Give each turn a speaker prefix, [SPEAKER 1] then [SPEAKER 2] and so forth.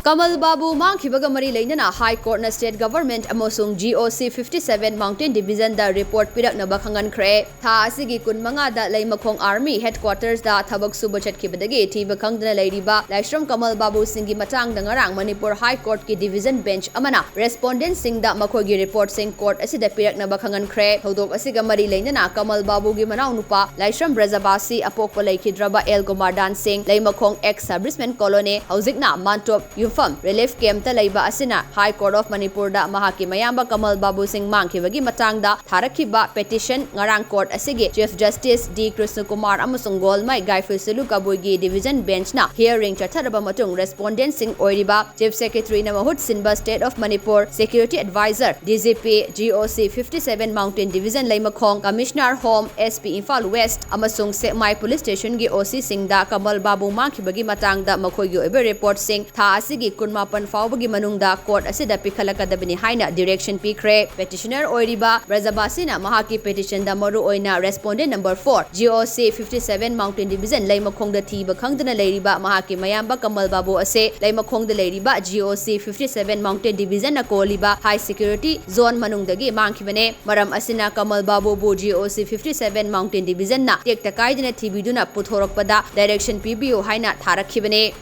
[SPEAKER 1] KAMALBABU MANGKHIBAGA mari Leinana High Courtna State Government AMASUNG GOC-57 Mountain Division da report PIRAKNABA KHANG-HANKHRE tha asigi kunmanga da Leimakhong Army Headquarters da thabak suba chatkhibadagi thiba khangdana leiriba Laishram KAMALBABU singi matang da ngarang Manipur High Court ki Division Bench amana respondent sing da makhogi report sing court asida PIRAKNABA KHANG-HANKHRE thodok asiga mari Leinana KAMALBABU gi manau nupa Laishram Brajabasi apokpa laikhidraba El Gomardan Singh Leimakhong ex serviceman colony haujikna Mantop Relief Camp ta laiba asina High Court of Manipur da mahaki mayamba KAMALBABU Singh Mangkhibaga matang da tharakhiba petition ngarang court asigi Chief Justice D Krishna Kumar amasung Golmai Gaifusulu Kabuigi Division Bench na hearing chatharaba matung respondent Singh oiriba Chief Secretary na mahut sinba State of Manipur Security Advisor DGP GOC-57 Mountain Division Leimakhong Commissioner Home SP Imphal West amasung Semai Police Station gi OC Singh da KAMALBABU Mangkhibaga matang da makhogi oiba report Singh tha asigi kunmapan faubagi manungda court asida pikhalakadabani haina direction pikre petitioner oiriba Brajabasina mahaki petition da maru oina respondent number 4 GOC-57 Mountain Division Leimakhong da thiba khangdana leiriba mahaki mayamba KAMALBABU ase Leimakhong da leiriba GOC-57 Mountain Division na koliba high security zone manungdagi mangkhibane maram asina KAMALBABU bu GOC-57 Mountain Division na tekta kaidina thibiduna puthorokpada direction PBU haina tharakhibane